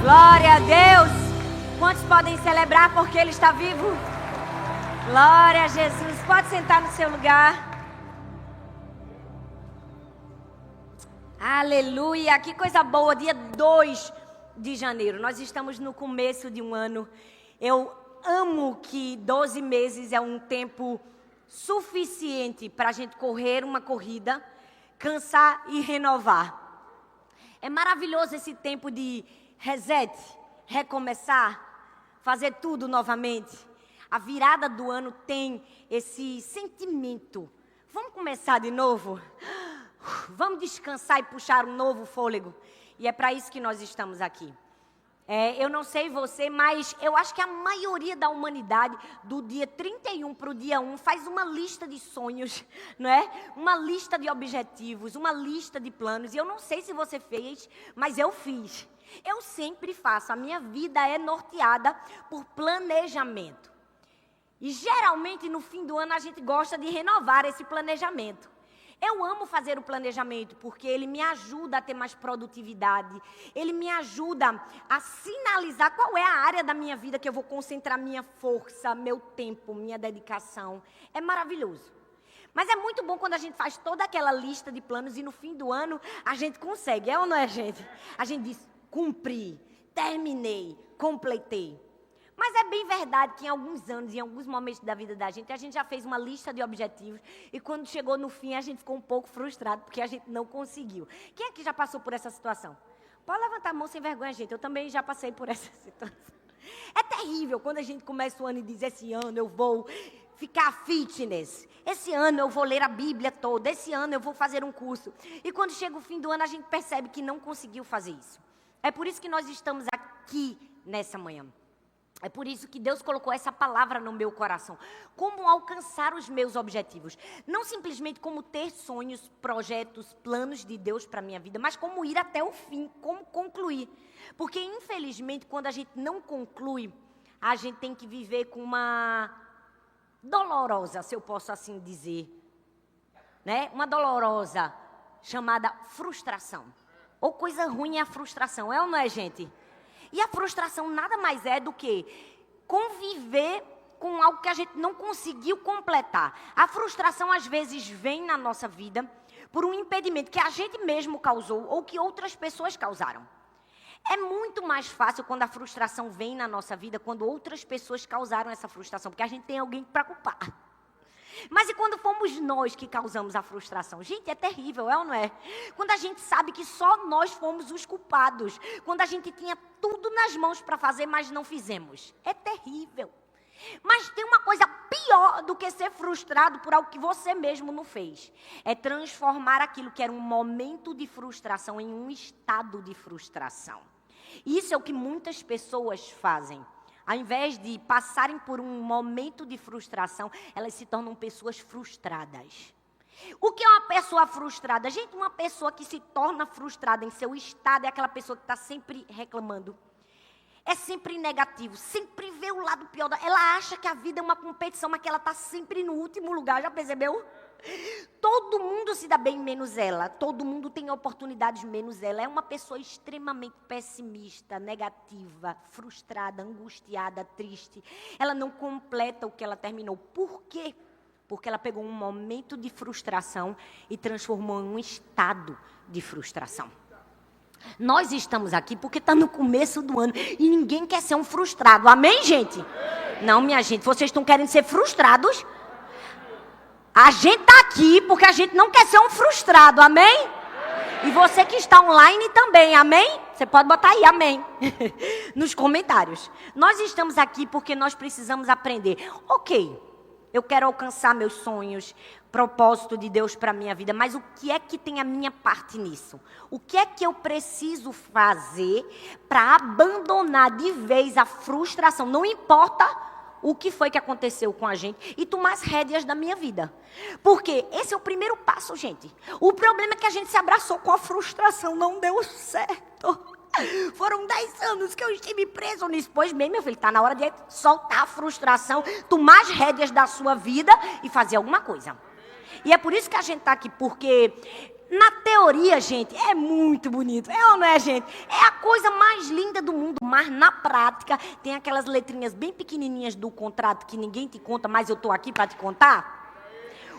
Glória a Deus. Quantos podem celebrar porque Ele está vivo? Glória a Jesus. Pode sentar no seu lugar. Aleluia. Que coisa boa. Dia 2 de janeiro. Nós estamos no começo de um ano. Eu amo que 12 meses é um tempo suficiente para a gente correr uma corrida, cansar e renovar. É maravilhoso esse tempo de reset, recomeçar, fazer tudo novamente. A virada do ano tem esse sentimento. Vamos começar de novo? Vamos descansar e puxar um novo fôlego. E é para isso que nós estamos aqui. Eu não sei você, mas eu acho que a maioria da humanidade, do dia 31 para o dia 1, faz uma lista de sonhos, não é? Uma lista de objetivos, uma lista de planos. E eu não sei se você fez, mas eu fiz. Eu sempre faço. A minha vida é norteada por planejamento. E geralmente no fim do ano a gente gosta de renovar esse planejamento. Eu amo fazer o planejamento porque ele me ajuda a ter mais produtividade. Ele me ajuda a sinalizar qual é a área da minha vida que eu vou concentrar minha força, meu tempo, minha dedicação. É maravilhoso. Mas é muito bom quando a gente faz toda aquela lista de planos e no fim do ano a gente consegue. É ou não é, gente? A gente diz, cumpri, terminei, completei. Mas é bem verdade que em alguns anos, em alguns momentos da vida da gente, a gente já fez uma lista de objetivos e quando chegou no fim a gente ficou um pouco frustrado porque a gente não conseguiu. Quem aqui já passou por essa situação? Pode levantar a mão sem vergonha, gente. Eu também já passei por essa situação. É terrível quando a gente começa o ano e diz, esse ano eu vou ficar fitness. Esse ano eu vou ler a Bíblia toda. Esse ano eu vou fazer um curso. E quando chega o fim do ano a gente percebe que não conseguiu fazer isso. É por isso que nós estamos aqui nessa manhã. É por isso que Deus colocou essa palavra no meu coração. Como alcançar os meus objetivos. Não simplesmente como ter sonhos, projetos, planos de Deus para a minha vida, mas como ir até o fim, como concluir. Porque, infelizmente, quando a gente não conclui, a gente tem que viver com uma dolorosa, se eu posso assim dizer, né? Uma dolorosa chamada frustração. Ou coisa ruim é a frustração, é ou não é, gente? E a frustração nada mais é do que conviver com algo que a gente não conseguiu completar. A frustração, às vezes, vem na nossa vida por um impedimento que a gente mesmo causou ou que outras pessoas causaram. É muito mais fácil quando a frustração vem na nossa vida, quando outras pessoas causaram essa frustração, porque a gente tem alguém para culpar. Mas e quando fomos nós que causamos a frustração? Gente, é terrível, é ou não é? Quando a gente sabe que só nós fomos os culpados. Quando a gente tinha tudo nas mãos para fazer, mas não fizemos. É terrível. Mas tem uma coisa pior do que ser frustrado por algo que você mesmo não fez. É transformar aquilo que era um momento de frustração em um estado de frustração. Isso é o que muitas pessoas fazem. Ao invés de passarem por um momento de frustração, elas se tornam pessoas frustradas. O que é uma pessoa frustrada? Gente, uma pessoa que se torna frustrada em seu estado é aquela pessoa que está sempre reclamando. É sempre negativo, sempre vê o lado pior. Ela acha que a vida é uma competição, mas que ela está sempre no último lugar, já percebeu? Todo mundo se dá bem, menos ela. Todo mundo tem oportunidades, menos ela. É uma pessoa extremamente pessimista, negativa, frustrada, angustiada, triste. Ela não completa o que ela terminou. Por quê? Porque ela pegou um momento de frustração e transformou em um estado de frustração. Nós estamos aqui porque está no começo do ano e ninguém quer ser um frustrado. Amém, gente? Não, minha gente, vocês estão querendo ser frustrados? A gente está aqui porque a gente não quer ser um frustrado, amém? E você que está online também, amém? Você pode botar aí, amém, nos comentários. Nós estamos aqui porque nós precisamos aprender. Ok, eu quero alcançar meus sonhos, propósito de Deus para a minha vida, mas o que é que tem a minha parte nisso? O que é que eu preciso fazer para abandonar de vez a frustração? Não importa o que foi que aconteceu com a gente e tomar as rédeas da minha vida. Porque esse é o primeiro passo, gente. O problema é que a gente se abraçou com a frustração, não deu certo. Foram 10 anos que eu estive preso nisso. Pois bem, meu filho, está na hora de soltar a frustração, tomar as rédeas da sua vida e fazer alguma coisa. E é por isso que a gente está aqui, porque na teoria, gente, é muito bonito. É ou não é, gente? É a coisa mais linda do mundo. mas na prática tem aquelas letrinhas bem pequenininhas do contrato que ninguém te conta, mas eu estou aqui para te contar.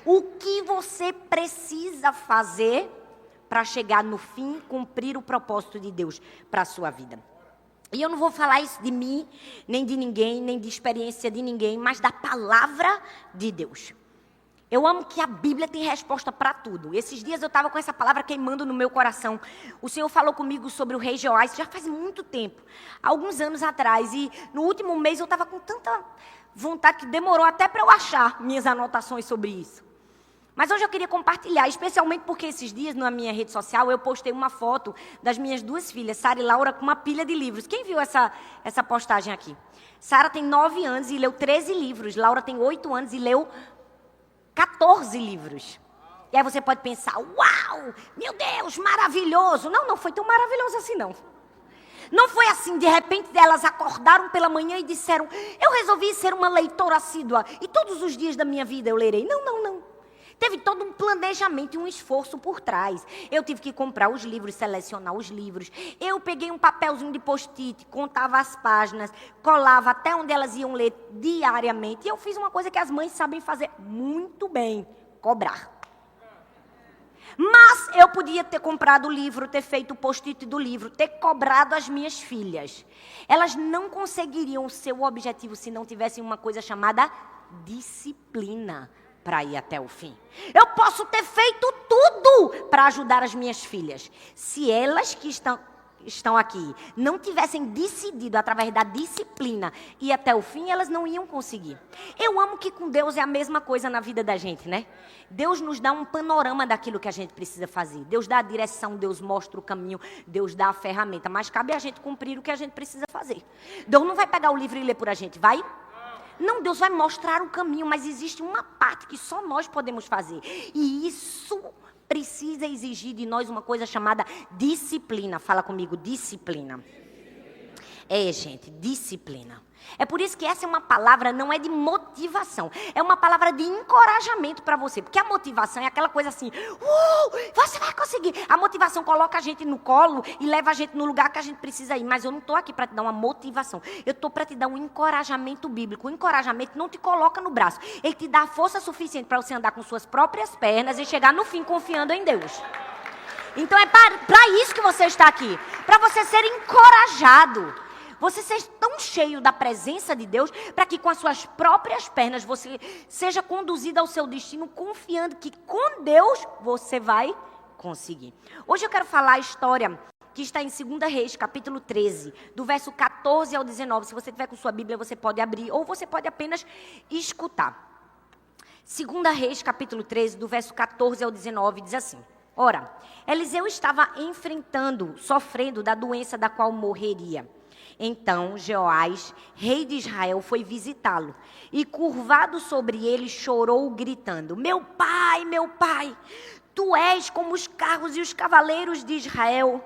O que você precisa fazer para chegar no fim, cumprir o propósito de Deus para a sua vida. E eu não vou falar isso de mim, nem de ninguém, nem de experiência de ninguém, mas da palavra de Deus. Eu amo que a Bíblia tem resposta para tudo. Esses dias eu estava com essa palavra queimando no meu coração. O Senhor falou comigo sobre o rei Joás, já faz muito tempo, alguns anos atrás. E no último mês eu estava com tanta vontade que demorou até para eu achar minhas anotações sobre isso. Mas hoje eu queria compartilhar, especialmente porque esses dias na minha rede social eu postei uma foto das minhas duas filhas, Sara e Laura, com uma pilha de livros. Quem viu essa postagem aqui? Sara tem 9 anos e leu 13 livros. Laura tem 8 anos e leu 14 livros. E aí você pode pensar, uau, meu Deus, maravilhoso. Não foi tão maravilhoso assim não. Não foi assim, de repente elas acordaram pela manhã e disseram, eu resolvi ser uma leitora assídua e todos os dias da minha vida eu lerei. Não. Teve todo um planejamento e um esforço por trás. Eu tive que comprar os livros, selecionar os livros. Eu peguei um papelzinho de post-it, contava as páginas, colava até onde elas iam ler diariamente. E eu fiz uma coisa que as mães sabem fazer muito bem, cobrar. Mas eu podia ter comprado o livro, ter feito o post-it do livro, ter cobrado as minhas filhas. Elas não conseguiriam o seu objetivo se não tivessem uma coisa chamada disciplina para ir até o fim. Eu posso ter feito tudo para ajudar as minhas filhas. Se elas que estão aqui não tivessem decidido através da disciplina ir até o fim, elas não iam conseguir. Eu amo que com Deus é a mesma coisa na vida da gente, né? Deus nos dá um panorama daquilo que a gente precisa fazer. Deus dá a direção, Deus mostra o caminho, Deus dá a ferramenta. Mas cabe a gente cumprir o que a gente precisa fazer. Deus não vai pegar o livro e ler por a gente, vai? Não, Deus vai mostrar o caminho, mas existe uma parte que só nós podemos fazer. E isso precisa exigir de nós uma coisa chamada disciplina. Fala comigo, disciplina. Gente, disciplina. É por isso que essa é uma palavra, não é de motivação. É uma palavra de encorajamento para você. Porque a motivação é aquela coisa assim, você vai conseguir. A motivação coloca a gente no colo e leva a gente no lugar que a gente precisa ir. Mas eu não estou aqui para te dar uma motivação. Eu estou para te dar um encorajamento bíblico. O encorajamento não te coloca no braço. Ele te dá a força suficiente para você andar com suas próprias pernas e chegar no fim confiando em Deus. Então é para isso que você está aqui. Para você ser encorajado. Você seja tão cheio da presença de Deus, para que com as suas próprias pernas você seja conduzido ao seu destino, confiando que com Deus você vai conseguir. Hoje eu quero falar a história que está em 2 Reis, capítulo 13, do verso 14 ao 19. Se você tiver com sua Bíblia, você pode abrir, ou você pode apenas escutar. 2 Reis, capítulo 13, do verso 14 ao 19, diz assim. Ora, Eliseu estava sofrendo da doença da qual morreria. Então Joás, rei de Israel, foi visitá-lo e, curvado sobre ele, chorou, gritando, meu pai, tu és como os carros e os cavaleiros de Israel.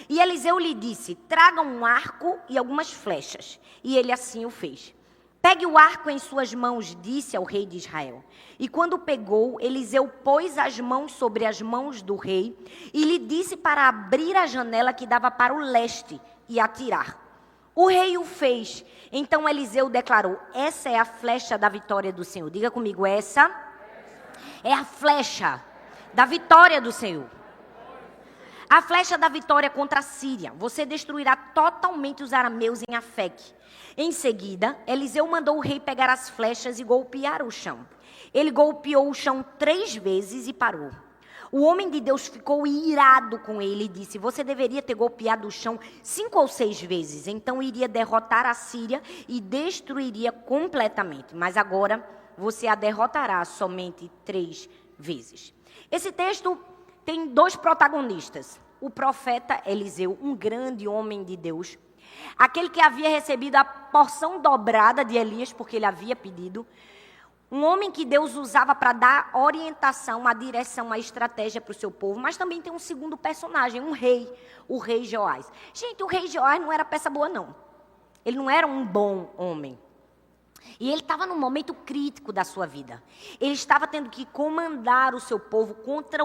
E Eliseu lhe disse, traga um arco e algumas flechas. E ele assim o fez. Pegue o arco em suas mãos, disse ao rei de Israel. E quando pegou, Eliseu pôs as mãos sobre as mãos do rei e lhe disse para abrir a janela que dava para o leste e atirar. O rei o fez. Então Eliseu declarou, essa é a flecha da vitória do Senhor. Diga comigo, essa é a flecha da vitória do Senhor. A flecha da vitória contra a Síria. Você destruirá totalmente os arameus em Afeque. Em seguida, Eliseu mandou o rei pegar as flechas e golpear o chão. Ele golpeou o chão 3 vezes e parou. O homem de Deus ficou irado com ele e disse, você deveria ter golpeado o chão 5 ou 6 vezes, então iria derrotar a Síria e destruiria completamente. Mas agora você a derrotará somente 3 vezes. Esse texto tem 2 protagonistas. O profeta Eliseu, um grande homem de Deus, aquele que havia recebido a porção dobrada de Elias, porque ele havia pedido. Um homem que Deus usava para dar orientação, a direção, a estratégia para o seu povo. Mas também tem um segundo personagem, um rei, o rei Joás. Gente, o rei Joás não era peça boa, não. Ele não era um bom homem. E ele estava num momento crítico da sua vida. Ele estava tendo que comandar o seu povo contra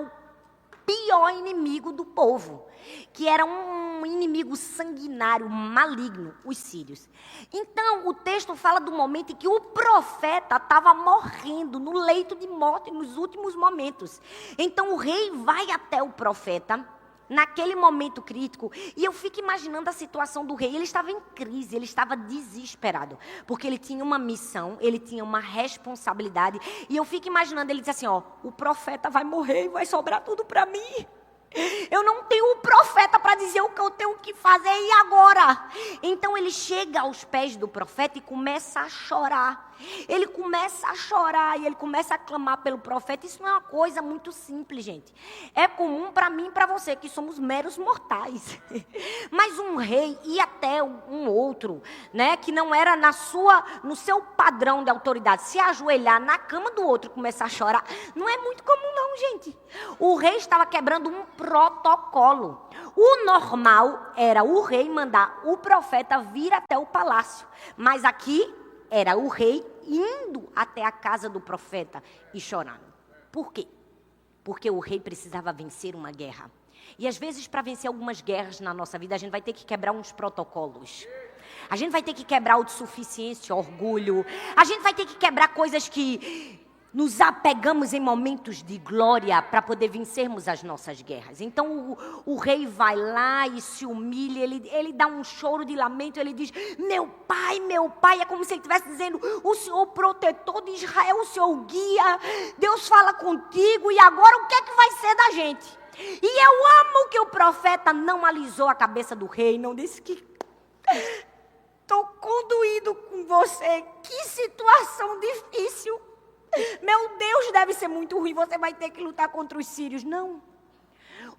pior inimigo do povo, que era um inimigo sanguinário, maligno, os sírios. Então, o texto fala do momento em que o profeta estava morrendo, no leito de morte, nos últimos momentos. Então, o rei vai até o profeta, naquele momento crítico, e eu fico imaginando a situação do rei. Ele estava em crise, ele estava desesperado, porque ele tinha uma missão, ele tinha uma responsabilidade, e eu fico imaginando, ele diz assim, o profeta vai morrer e vai sobrar tudo para mim. Eu não tenho um profeta para dizer o que eu tenho que fazer, e agora? Então ele chega aos pés do profeta e começa a chorar. Ele começa a chorar e ele começa a clamar pelo profeta. Isso não é uma coisa muito simples, gente. É comum para mim e para você, que somos meros mortais. Mas um rei e até um outro, né, que não era no seu padrão de autoridade, se ajoelhar na cama do outro e começar a chorar, não é muito comum não, gente. O rei estava quebrando um protocolo. O normal era o rei mandar o profeta vir até o palácio. Mas aqui era o rei indo até a casa do profeta e chorando. Por quê? Porque o rei precisava vencer uma guerra. E às vezes, para vencer algumas guerras na nossa vida, a gente vai ter que quebrar uns protocolos. A gente vai ter que quebrar o de suficiência, orgulho. A gente vai ter que quebrar coisas que nos apegamos em momentos de glória para poder vencermos as nossas guerras. Então o rei vai lá e se humilha, ele dá um choro de lamento, ele diz, meu pai, é como se ele estivesse dizendo, o Senhor protetor de Israel, o Senhor guia, Deus fala contigo, e agora o que é que vai ser da gente? E eu amo que o profeta não alisou a cabeça do rei, não disse que estou condoído com você, que situação difícil. Meu Deus, deve ser muito ruim, você vai ter que lutar contra os sírios. Não.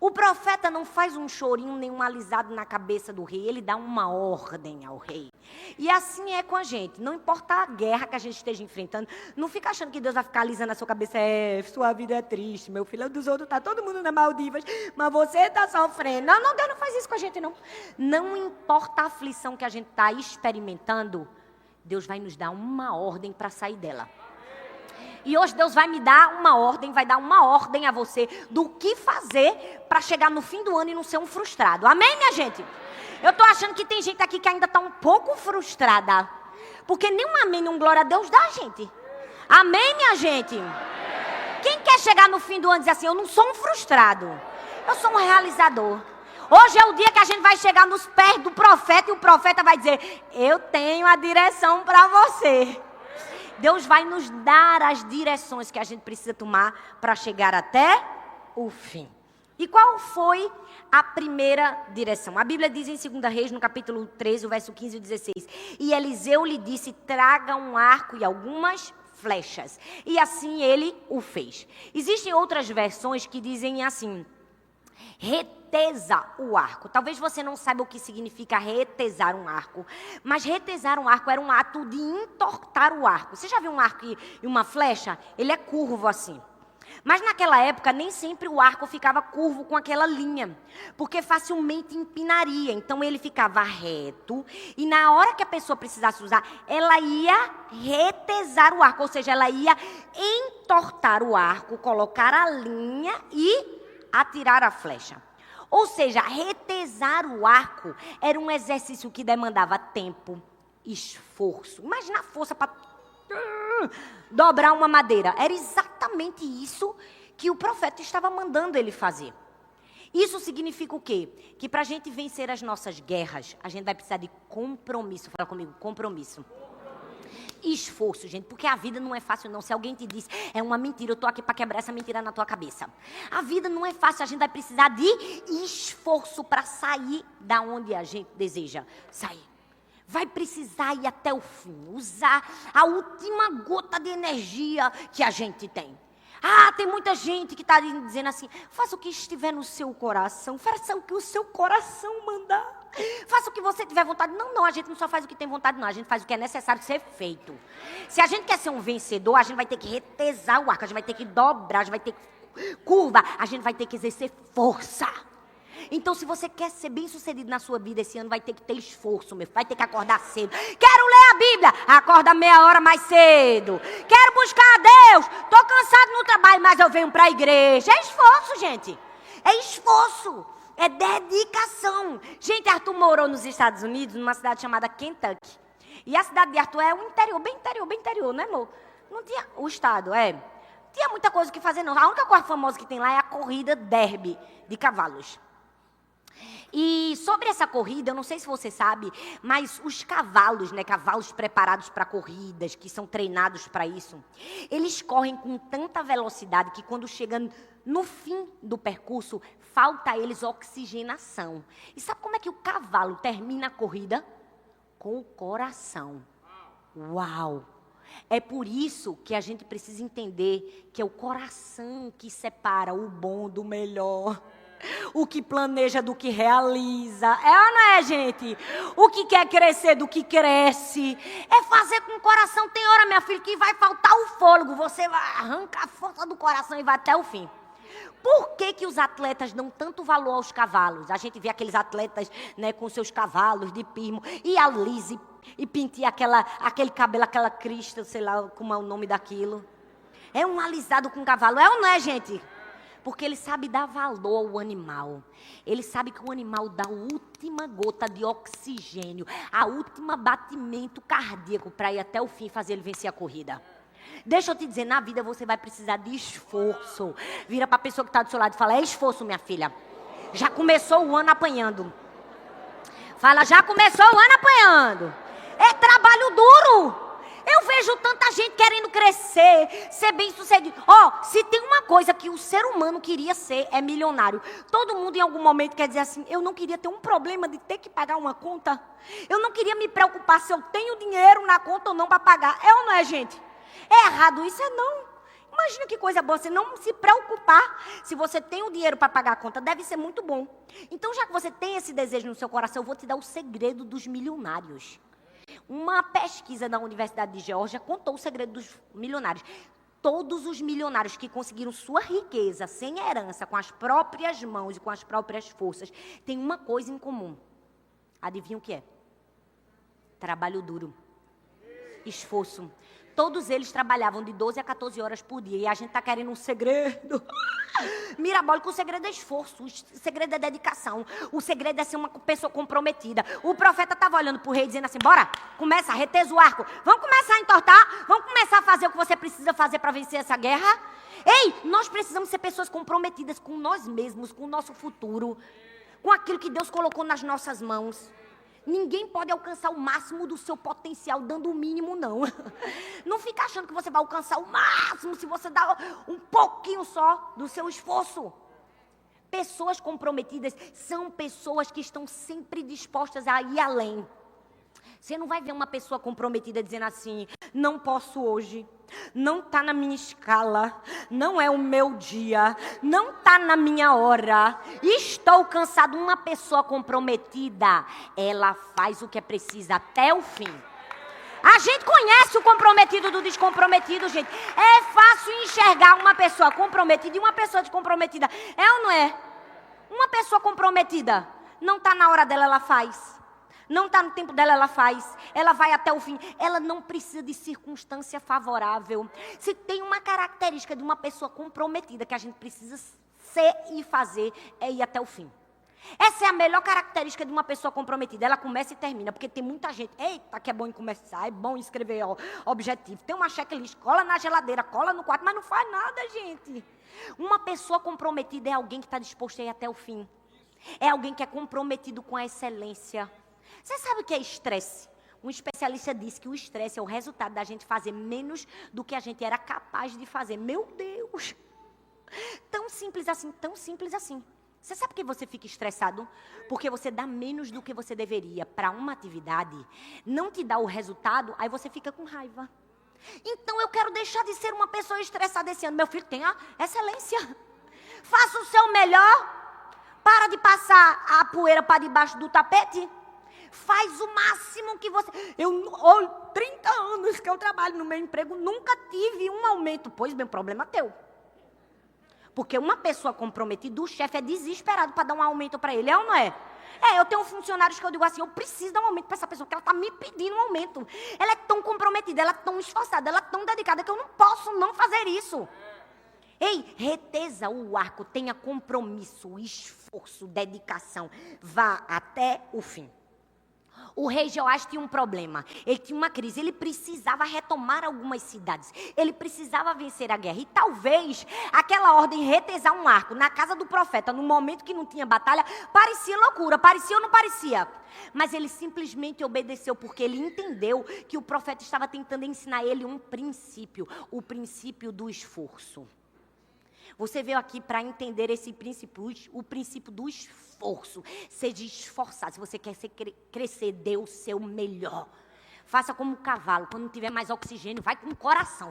O profeta não faz um chorinho, nem um alisado na cabeça do rei. Ele dá uma ordem ao rei. E assim é com a gente. Não importa a guerra que a gente esteja enfrentando. Não fica achando que Deus vai ficar alisando a sua cabeça. Sua vida é triste, meu filho. Dos outros está todo mundo nas Maldivas. Mas você está sofrendo. Não, Deus não faz isso com a gente, não. Não importa a aflição que a gente está experimentando. Deus vai nos dar uma ordem para sair dela. E hoje Deus vai me dar uma ordem, vai dar uma ordem a você do que fazer para chegar no fim do ano e não ser um frustrado. Amém, minha gente? Eu estou achando que tem gente aqui que ainda está um pouco frustrada. Porque nem um amém, nem um glória a Deus dá, gente. Amém, minha gente? Quem quer chegar no fim do ano e dizer assim, eu não sou um frustrado, eu sou um realizador. Hoje é o dia que a gente vai chegar nos pés do profeta e o profeta vai dizer, eu tenho a direção para você. Deus vai nos dar as direções que a gente precisa tomar para chegar até o fim. E qual foi a primeira direção? A Bíblia diz em 2 Reis, no capítulo 13, o verso 15 e 16. E Eliseu lhe disse, traga um arco e algumas flechas. E assim ele o fez. Existem outras versões que dizem assim, retesa o arco. Talvez você não saiba o que significa retesar um arco, mas retesar um arco era um ato de entortar o arco. Você já viu um arco e uma flecha? Ele é curvo assim. Mas naquela época nem sempre o arco ficava curvo com aquela linha, porque facilmente empinaria. Então ele ficava reto e na hora que a pessoa precisasse usar, ela ia retesar o arco, ou seja, ela ia entortar o arco, colocar a linha e atirar a flecha. Ou seja, retesar o arco era um exercício que demandava tempo, esforço. Imagina a força para dobrar uma madeira. Era exatamente isso que o profeta estava mandando ele fazer. Isso significa o quê? Que para a gente vencer as nossas guerras, a gente vai precisar de compromisso. Fala comigo, compromisso. Esforço, gente, porque a vida não é fácil não. Se alguém te diz, é uma mentira, eu tô aqui para quebrar essa mentira na tua cabeça. A vida não é fácil, a gente vai precisar de esforço para sair da onde a gente deseja sair. Vai precisar ir até o fim, usar a última gota de energia que a gente tem. Tem muita gente que está dizendo assim, faça o que estiver no seu coração, faça o que o seu coração mandar. Faça o que você tiver vontade. Não, a gente não só faz o que tem vontade, não. A gente faz o que é necessário ser feito. Se a gente quer ser um vencedor, a gente vai ter que retesar o arco, a gente vai ter que dobrar, a gente vai ter que curva, a gente vai ter que exercer força. Então, se você quer ser bem sucedido na sua vida esse ano, vai ter que ter esforço, meu filho. Vai ter que acordar cedo. Quero ler a Bíblia. Acorda meia hora mais cedo. Quero buscar a Deus. Estou cansado no trabalho, mas eu venho para a igreja. É esforço, gente. É esforço. É dedicação. Gente, Arthur morou nos Estados Unidos, numa cidade chamada Kentucky. E a cidade de Arthur é um interior, bem interior, né, amor? Não tinha o estado, tinha muita coisa que fazer, não. A única coisa famosa que tem lá é a corrida derby de cavalos. E sobre essa corrida, eu não sei se você sabe, mas os cavalos, né, cavalos preparados para corridas, que são treinados para isso, eles correm com tanta velocidade que quando chegam no fim do percurso, falta a eles oxigenação. E sabe como é que o cavalo termina a corrida? Com o coração. Uau! É por isso que a gente precisa entender que é o coração que separa o bom do melhor. O que planeja do que realiza. É ou não é, gente? O que quer crescer do que cresce. É fazer com o coração. Tem hora, minha filha, que vai faltar o fôlego. Você vai arrancar a força do coração e vai até o fim. Por que os atletas dão tanto valor aos cavalos? A gente vê aqueles atletas, né, com seus cavalos de pismo e alise e pentear aquele cabelo, aquela crista, sei lá como é o nome daquilo. É um alisado com cavalo. É ou não é, gente? Porque ele sabe dar valor ao animal. Ele sabe que o animal dá a última gota de oxigênio, a última batimento cardíaco para ir até o fim e fazer ele vencer a corrida. Deixa eu te dizer, na vida você vai precisar de esforço. Vira para a pessoa que está do seu lado e fala, é esforço, minha filha. Já começou o ano apanhando. Fala, já começou o ano apanhando. É trabalho duro. Eu vejo tanta gente querendo crescer, ser bem-sucedido. Se tem uma coisa que o ser humano queria ser, é milionário. Todo mundo em algum momento quer dizer assim, eu não queria ter um problema de ter que pagar uma conta. Eu não queria me preocupar se eu tenho dinheiro na conta ou não para pagar. É ou não é, gente? É errado isso? É não. Imagina que coisa boa, você não se preocupar se você tem o dinheiro para pagar a conta. Deve ser muito bom. Então, já que você tem esse desejo no seu coração, eu vou te dar o segredo dos milionários. Uma pesquisa da Universidade de Geórgia contou o segredo dos milionários. Todos os milionários que conseguiram sua riqueza sem herança, com as próprias mãos e com as próprias forças, têm uma coisa em comum. Adivinha o que é? Trabalho duro. Esforço. Todos eles trabalhavam de 12 a 14 horas por dia. E a gente está querendo um segredo. Mirabólico, o segredo é esforço. O segredo é dedicação. O segredo é ser uma pessoa comprometida. O profeta estava olhando para o rei dizendo assim, bora, começa, retesa o arco. Vamos começar a entortar? Vamos começar a fazer o que você precisa fazer para vencer essa guerra? Ei, nós precisamos ser pessoas comprometidas com nós mesmos, com o nosso futuro. Com aquilo que Deus colocou nas nossas mãos. Ninguém pode alcançar o máximo do seu potencial dando o mínimo, não. Não fica achando que você vai alcançar o máximo se você dá um pouquinho só do seu esforço. Pessoas comprometidas são pessoas que estão sempre dispostas a ir além. Você não vai ver uma pessoa comprometida dizendo assim, não posso hoje, não está na minha escala, não é o meu dia, não está na minha hora, estou cansado. Uma pessoa comprometida, ela faz o que é preciso até o fim. A gente conhece o comprometido do descomprometido, gente. É fácil enxergar uma pessoa comprometida e uma pessoa descomprometida. É ou não é? Uma pessoa comprometida, não está na hora dela, ela faz. Não está no tempo dela, ela faz. Ela vai até o fim. Ela não precisa de circunstância favorável. Se tem uma característica de uma pessoa comprometida que a gente precisa ser e fazer, é ir até o fim. Essa é a melhor característica de uma pessoa comprometida. Ela começa e termina, porque tem muita gente. Eita, que é bom em começar, é bom em escrever objetivo. Tem uma checklist, cola na geladeira, cola no quarto, mas não faz nada, gente. Uma pessoa comprometida é alguém que está disposto a ir até o fim. É alguém que é comprometido com a excelência. Você sabe o que é estresse? Um especialista disse que o estresse é o resultado da gente fazer menos do que a gente era capaz de fazer. Meu Deus! Tão simples assim, tão simples assim. Você sabe por que você fica estressado? Porque você dá menos do que você deveria para uma atividade, não te dá o resultado, aí você fica com raiva. Então eu quero deixar de ser uma pessoa estressada esse ano. Meu filho, tenha excelência. Faça o seu melhor. Para de passar a poeira para debaixo do tapete. Faz o máximo que você... 30 anos que eu trabalho no meu emprego, nunca tive um aumento. Pois bem, problema teu. Porque uma pessoa comprometida, o chefe é desesperado para dar um aumento para ele, é ou não é? Eu tenho funcionários que eu digo assim, eu preciso dar um aumento para essa pessoa, porque ela está me pedindo um aumento. Ela é tão comprometida, ela é tão esforçada, ela é tão dedicada, que eu não posso não fazer isso. Ei, retesa o arco, tenha compromisso, esforço, dedicação. Vá até o fim. O rei Joás tinha um problema, ele tinha uma crise, ele precisava retomar algumas cidades, ele precisava vencer a guerra. E talvez aquela ordem retesar um arco na casa do profeta, no momento que não tinha batalha, parecia loucura, parecia ou não parecia? Mas ele simplesmente obedeceu, porque ele entendeu que o profeta estava tentando ensinar ele um princípio, o princípio do esforço. Você veio aqui para entender esse princípio, o princípio do esforço. Seja esforçado. Se você quer crescer, dê o seu melhor. Faça como o cavalo. Quando não tiver mais oxigênio, vai com o coração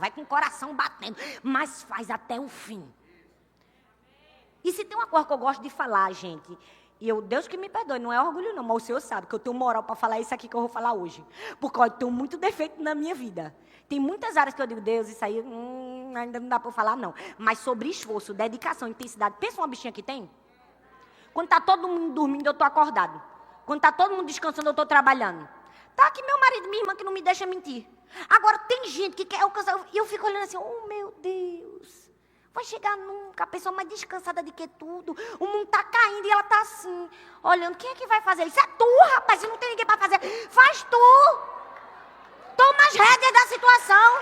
batendo. Mas faz até o fim. E se tem uma coisa que eu gosto de falar, gente... E Deus que me perdoe, não é orgulho não, mas o Senhor sabe que eu tenho moral para falar isso aqui que eu vou falar hoje. Porque eu tenho muito defeito na minha vida. Tem muitas áreas que eu digo, Deus, isso aí ainda não dá para falar não. Mas sobre esforço, dedicação, intensidade. Pensa uma bichinha que tem? Quando está todo mundo dormindo, eu estou acordado. Quando está todo mundo descansando, eu estou trabalhando. Está aqui meu marido e minha irmã que não me deixa mentir. Agora tem gente que quer alcançar, e eu fico olhando assim, oh meu Deus. Vai chegar nunca, a pessoa mais descansada do que tudo. O mundo está caindo e ela está assim, olhando. Quem é que vai fazer isso? É tu, rapaz, se não tem ninguém para fazer. Faz tu. Toma as rédeas da situação.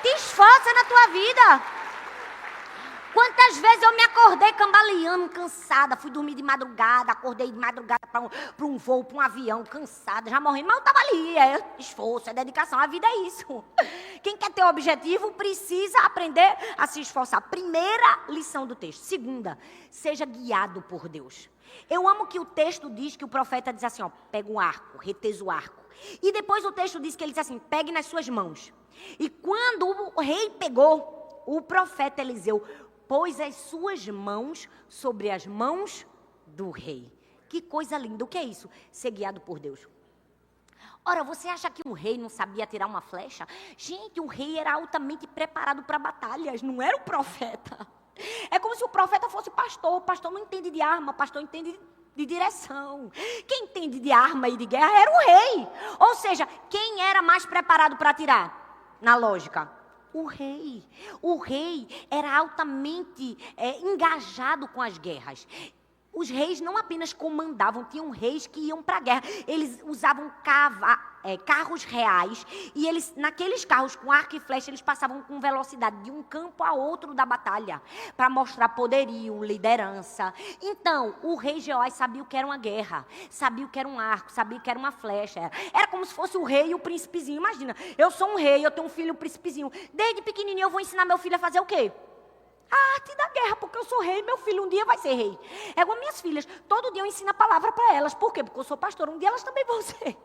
Te esforça na tua vida. Quantas vezes eu me acordei cambaleando, cansada. Fui dormir de madrugada, acordei de madrugada para um voo, para um avião, cansada, já morrendo. Mas eu estava ali, é esforço, é dedicação, a vida é isso. Quem quer ter objetivo precisa aprender a se esforçar. Primeira lição do texto. Segunda, seja guiado por Deus. Eu amo que o texto diz que o profeta diz assim, ó, pega um arco, retesa o arco. E depois o texto diz que ele diz assim, pegue nas suas mãos. E quando o rei pegou, o profeta Eliseu pôs as suas mãos sobre as mãos do rei. Que coisa linda. O que é isso? Ser guiado por Deus. Ora, você acha que um rei não sabia atirar uma flecha? Gente, o rei era altamente preparado para batalhas, não era o profeta. É como se o profeta fosse pastor. O pastor não entende de arma, o pastor entende de direção. Quem entende de arma e de guerra era o rei. Ou seja, quem era mais preparado para atirar? Na lógica, o rei. O rei era altamente engajado com as guerras. Os reis não apenas comandavam, tinham reis que iam para a guerra. Eles usavam carros reais e eles, naqueles carros com arco e flecha, eles passavam com velocidade de um campo a outro da batalha para mostrar poderio, liderança. Então, o rei Joás sabia o que era uma guerra, sabia o que era um arco, sabia o que era uma flecha. Era como se fosse o rei e o príncipezinho. Imagina, eu sou um rei, eu tenho um filho, um príncipezinho. Desde pequenininho eu vou ensinar meu filho a fazer o quê? A arte da guerra, porque eu sou rei, meu filho um dia vai ser rei. É igual minhas filhas, todo dia eu ensino a palavra para elas. Por quê? Porque eu sou pastora, um dia elas também vão ser.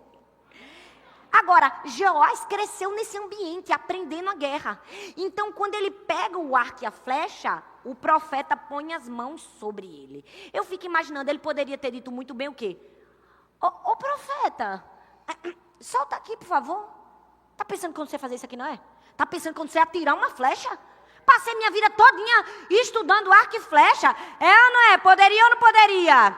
Agora, Joás cresceu nesse ambiente, aprendendo a guerra. Então, quando ele pega o arco e a flecha, o profeta põe as mãos sobre ele. Eu fico imaginando, ele poderia ter dito muito bem o quê? Ô profeta, solta aqui, por favor. Tá pensando quando você fazer isso aqui, não é? Tá pensando quando você atirar uma flecha? Passei minha vida todinha estudando arco e flecha. É ou não é? Poderia ou não poderia?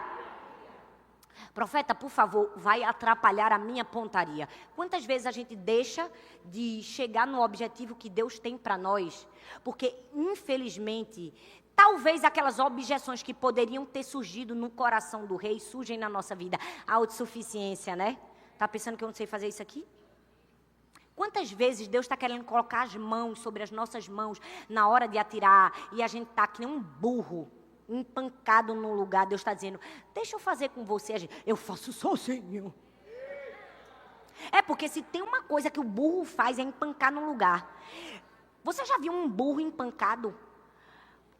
Profeta, por favor, vai atrapalhar a minha pontaria. Quantas vezes a gente deixa de chegar no objetivo que Deus tem para nós? Porque, infelizmente, talvez aquelas objeções que poderiam ter surgido no coração do rei surgem na nossa vida. A autossuficiência, né? Tá pensando que eu não sei fazer isso aqui? Quantas vezes Deus está querendo colocar as mãos sobre as nossas mãos na hora de atirar e a gente está que nem um burro, empancado no lugar. Deus está dizendo, deixa eu fazer com você. Eu faço sozinho. É porque se tem uma coisa que o burro faz é empancar no lugar. Você já viu um burro empancado?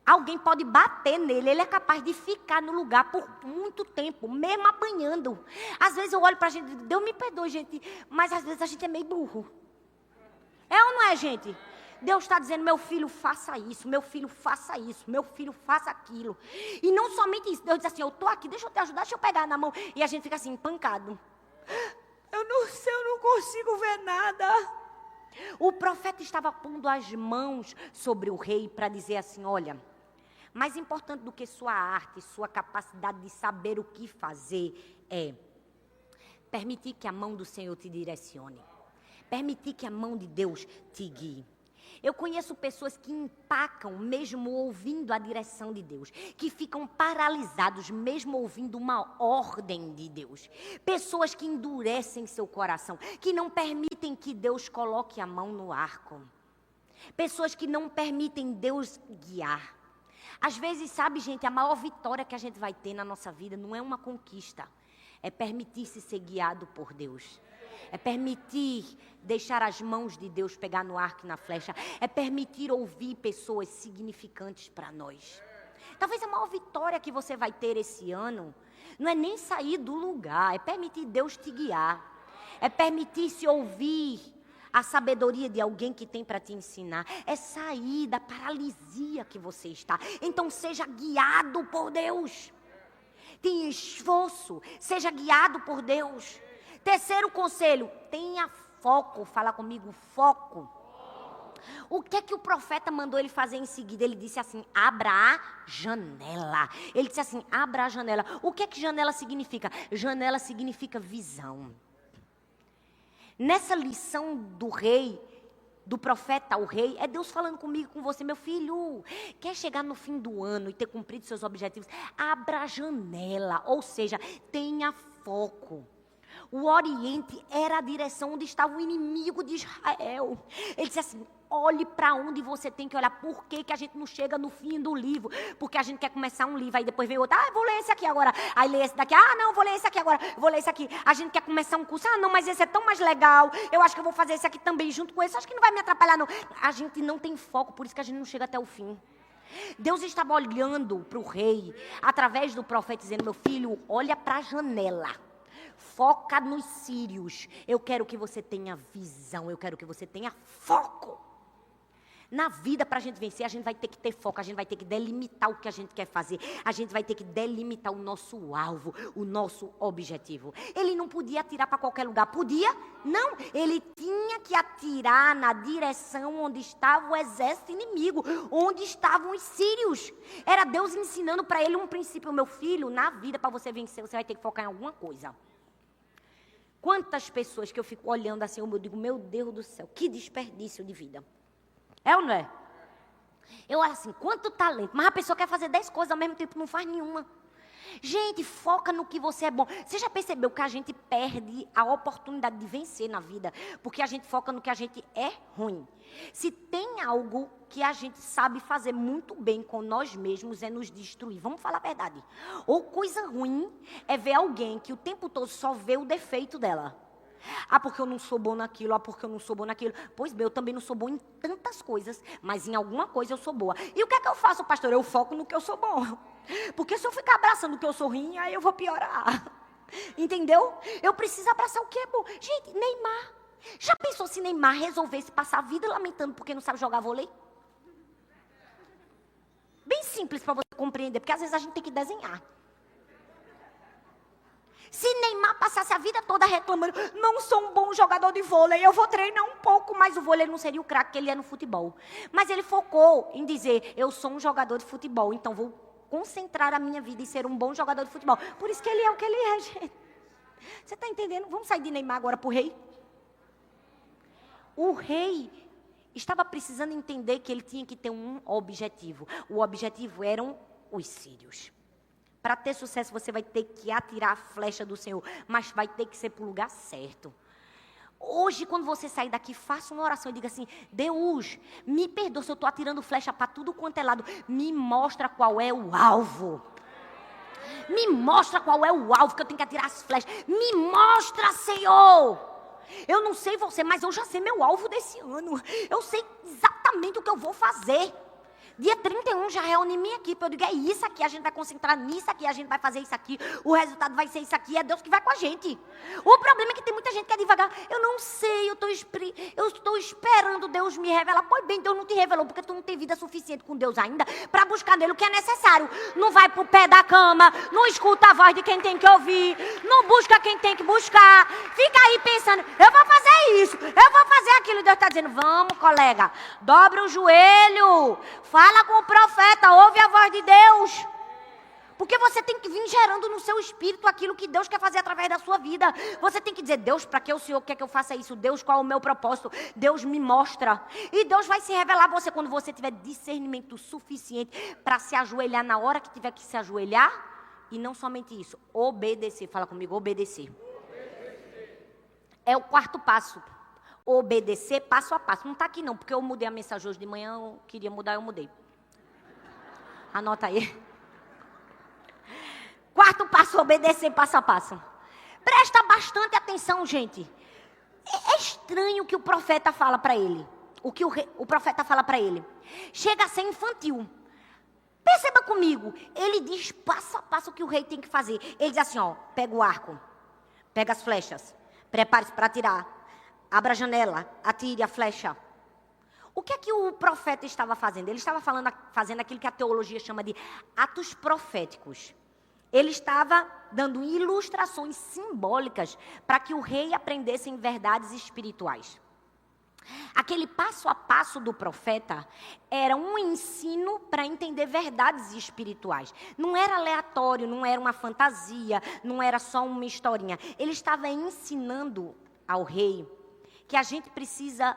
Alguém pode bater nele, ele é capaz de ficar no lugar por muito tempo, mesmo apanhando. Às vezes eu olho para a gente e digo, Deus me perdoe, gente, mas às vezes a gente é meio burro. É ou não é, gente? Deus está dizendo, meu filho, faça isso, meu filho, faça isso, meu filho, faça aquilo. E não somente isso, Deus diz assim, eu estou aqui, deixa eu te ajudar, deixa eu pegar na mão. E a gente fica assim, empancado. Eu não sei, eu não consigo ver nada. O profeta estava pondo as mãos sobre o rei para dizer assim, olha, mais importante do que sua arte, sua capacidade de saber o que fazer é permitir que a mão do Senhor te direcione. Permitir que a mão de Deus te guie. Eu conheço pessoas que empacam mesmo ouvindo a direção de Deus, que ficam paralisados mesmo ouvindo uma ordem de Deus. Pessoas que endurecem seu coração, que não permitem que Deus coloque a mão no arco. Pessoas que não permitem Deus guiar. Às vezes, sabe, gente, a maior vitória que a gente vai ter na nossa vida não é uma conquista, é permitir-se ser guiado por Deus. É permitir deixar as mãos de Deus pegar no arco e na flecha. É permitir ouvir pessoas significantes para nós. Talvez a maior vitória que você vai ter esse ano não é nem sair do lugar, é permitir Deus te guiar. É permitir-se ouvir a sabedoria de alguém que tem para te ensinar. É sair da paralisia que você está. Então seja guiado por Deus. Tenha esforço, seja guiado por Deus. Terceiro conselho, tenha foco. Fala comigo, foco. O que é que o profeta mandou ele fazer em seguida? Ele disse assim, abra a janela. Ele disse assim, abra a janela. O que é que janela significa? Janela significa visão. Nessa lição do rei, do profeta ao rei, é Deus falando comigo, com você, meu filho. Quer chegar no fim do ano e ter cumprido seus objetivos? Abra a janela, ou seja, tenha foco. O Oriente era a direção onde estava o inimigo de Israel. Ele disse assim, olhe para onde você tem que olhar. Por que a gente não chega no fim do livro? Porque a gente quer começar um livro, aí depois vem outro. Vou ler esse aqui agora. Aí lê esse daqui. Não, vou ler esse aqui agora. Vou ler esse aqui. A gente quer começar um curso. Não, mas esse é tão mais legal. Eu acho que eu vou fazer esse aqui também junto com esse. Acho que não vai me atrapalhar, não. A gente não tem foco, por isso que a gente não chega até o fim. Deus estava olhando para o rei, através do profeta, dizendo, meu filho, olha para a janela. Foca nos sírios. Eu quero que você tenha visão. Eu quero que você tenha foco. Na vida, para a gente vencer, a gente vai ter que ter foco. A gente vai ter que delimitar o que a gente quer fazer. A gente vai ter que delimitar o nosso alvo, o nosso objetivo. Ele não podia atirar para qualquer lugar. Podia? Não. Ele tinha que atirar na direção onde estava o exército inimigo. Onde estavam os sírios. Era Deus ensinando para ele um princípio. Meu filho, na vida, para você vencer, você vai ter que focar em alguma coisa. Quantas pessoas que eu fico olhando assim, eu digo, meu Deus do céu, que desperdício de vida. É ou não é? Eu olho assim, quanto talento, mas a pessoa quer fazer 10 coisas ao mesmo tempo, não faz nenhuma. Gente, foca no que você é bom. Você já percebeu que a gente perde a oportunidade de vencer na vida? Porque a gente foca no que a gente é ruim. Se tem algo que a gente sabe fazer muito bem com nós mesmos, é nos destruir. Vamos falar a verdade. Ou coisa ruim é ver alguém que o tempo todo só vê o defeito dela. Porque eu não sou bom naquilo, porque eu não sou bom naquilo. Pois bem, eu também não sou bom em tantas coisas, mas em alguma coisa eu sou boa. E o que é que eu faço, pastor? Eu foco no que eu sou bom. Porque se eu ficar abraçando o que eu sou ruim, aí eu vou piorar. Entendeu? Eu preciso abraçar o que é bom. Gente, Neymar. Já pensou se Neymar resolvesse passar a vida lamentando porque não sabe jogar vôlei? Bem simples para você compreender, porque às vezes a gente tem que desenhar. Se Neymar passasse a vida toda reclamando, não sou um bom jogador de vôlei, eu vou treinar um pouco, mas o vôlei não seria o craque que ele é no futebol. Mas ele focou em dizer, eu sou um jogador de futebol, então vou concentrar a minha vida em ser um bom jogador de futebol. Por isso que ele é o que ele é, gente. Você está entendendo? Vamos sair de Neymar agora para o rei? O rei estava precisando entender que ele tinha que ter um objetivo. O objetivo eram os sírios. Para ter sucesso, você vai ter que atirar a flecha do Senhor, mas vai ter que ser para o lugar certo. Hoje, quando você sair daqui, faça uma oração e diga assim, Deus, me perdoa se eu estou atirando flecha para tudo quanto é lado. Me mostra qual é o alvo. Me mostra qual é o alvo que eu tenho que atirar as flechas. Me mostra, Senhor. Eu não sei você, mas eu já sei meu alvo desse ano. Eu sei exatamente o que eu vou fazer. Dia 31 já reúne minha equipe. Eu digo, é isso aqui, a gente vai concentrar nisso aqui, a gente vai fazer isso aqui, o resultado vai ser isso aqui, é Deus que vai com a gente. O problema é que tem muita gente que é devagar. Eu não sei, eu estou esperando Deus me revelar. Pois bem, Deus não te revelou, porque tu não tem vida suficiente com Deus ainda para buscar nele o que é necessário. Não vai pro pé da cama, não escuta a voz de quem tem que ouvir, não busca quem tem que buscar. Fica aí pensando, eu vou fazer isso, eu vou fazer aquilo. Deus está dizendo, vamos, colega, dobra o joelho, fala com o profeta, ouve a voz de Deus. Porque você tem que vir gerando no seu espírito aquilo que Deus quer fazer através da sua vida. Você tem que dizer, Deus, para que o Senhor quer que eu faça isso? Deus, qual é o meu propósito? Deus me mostra. E Deus vai se revelar a você quando você tiver discernimento suficiente para se ajoelhar na hora que tiver que se ajoelhar. E não somente isso, obedecer. Fala comigo, obedecer. É o quarto passo. Obedecer passo a passo. Não está aqui não, porque eu mudei a mensagem hoje de manhã, eu queria mudar, eu mudei. Anota aí. Quarto passo, obedecer passo a passo. Presta bastante atenção, gente. É estranho o que o profeta fala para ele. O que o profeta fala para ele. Chega a ser infantil. Perceba comigo. Ele diz passo a passo o que o rei tem que fazer. Ele diz assim, ó, pega o arco, pega as flechas, prepare-se para atirar, abra a janela, atire a flecha. O que é que o profeta estava fazendo? Ele estava fazendo aquilo que a teologia chama de atos proféticos. Ele estava dando ilustrações simbólicas para que o rei aprendesse em verdades espirituais. Aquele passo a passo do profeta era um ensino para entender verdades espirituais. Não era aleatório, não era uma fantasia, não era só uma historinha. Ele estava ensinando ao rei que a gente precisa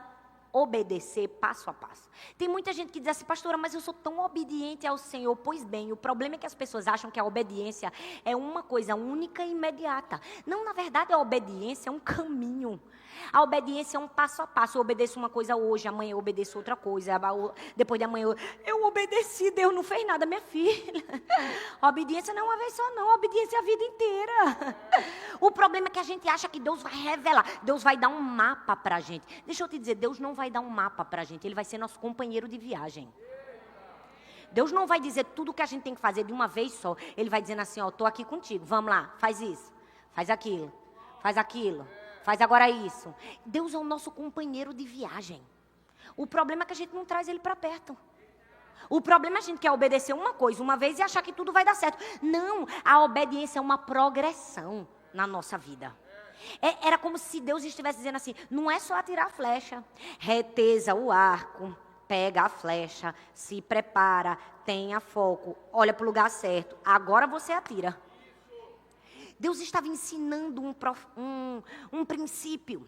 obedecer passo a passo. Tem muita gente que diz assim, pastora, mas eu sou tão obediente ao Senhor. Pois bem, o problema é que as pessoas acham que a obediência é uma coisa única e imediata. Não, na verdade, a obediência é um caminho. A obediência é um passo a passo. Eu obedeço uma coisa hoje, amanhã eu obedeço outra coisa. Depois de amanhã eu obedeci, Deus não fez nada, minha filha. A obediência não é uma vez só, não. A obediência é a vida inteira. O problema é que a gente acha que Deus vai revelar. Deus vai dar um mapa para a gente. Deixa eu te dizer, Deus não vai dar um mapa para a gente. Ele vai ser nosso companheiro de viagem. Deus não vai dizer tudo o que a gente tem que fazer de uma vez só. Ele vai dizendo assim, ó, estou aqui contigo, vamos lá, faz isso, faz aquilo, faz agora isso. Deus é o nosso companheiro de viagem. O problema é que a gente não traz ele para perto. O problema é que a gente quer obedecer uma coisa uma vez e achar que tudo vai dar certo. Não, a obediência é uma progressão na nossa vida. Era como se Deus estivesse dizendo assim, não é só atirar a flecha, reteza o arco, pega a flecha, se prepara, tenha foco, olha para o lugar certo, agora você atira. Deus estava ensinando um princípio,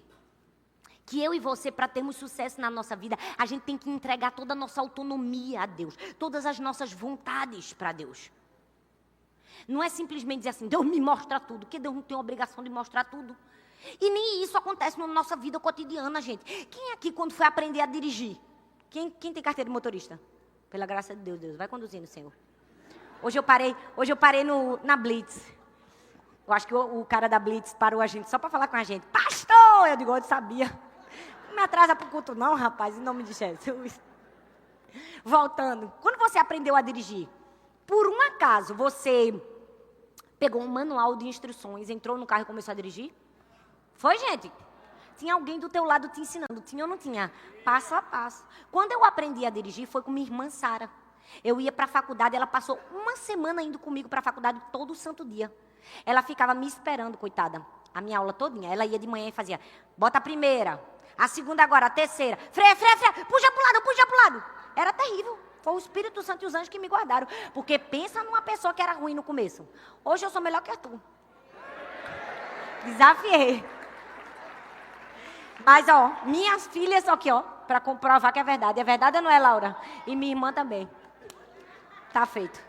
que eu e você, para termos sucesso na nossa vida, a gente tem que entregar toda a nossa autonomia a Deus, todas as nossas vontades para Deus. Não é simplesmente dizer assim, Deus me mostra tudo, porque Deus não tem a obrigação de mostrar tudo. E nem isso acontece na nossa vida cotidiana, gente. Quem aqui, quando foi aprender a dirigir? Quem tem carteira de motorista? Pela graça de Deus, Deus, vai conduzindo, Senhor. Hoje eu parei na Blitz. Eu acho que o cara da Blitz parou a gente só para falar com a gente. Pastor! Eu digo, eu sabia. Não me atrasa para o culto não, rapaz, em nome de Jesus. Voltando. Quando você aprendeu a dirigir, por um acaso, você pegou um manual de instruções, entrou no carro e começou a dirigir? Foi, gente? Tinha alguém do teu lado te ensinando, tinha ou não tinha? Passo a passo. Quando eu aprendi a dirigir, foi com minha irmã Sara. Eu ia para a faculdade, ela passou uma semana indo comigo para a faculdade todo santo dia. Ela ficava me esperando, coitada, a minha aula todinha. Ela ia de manhã e fazia, bota a primeira, a segunda agora, a terceira, freia, puxa pro lado. Era terrível. Foi o Espírito Santo e os anjos que me guardaram. Porque pensa numa pessoa que era ruim no começo. Hoje eu sou melhor que tu. Desafiei. Mas, ó, minhas filhas aqui, ó, para comprovar que é verdade. É verdade, não é, Laura? E minha irmã também. Tá feito.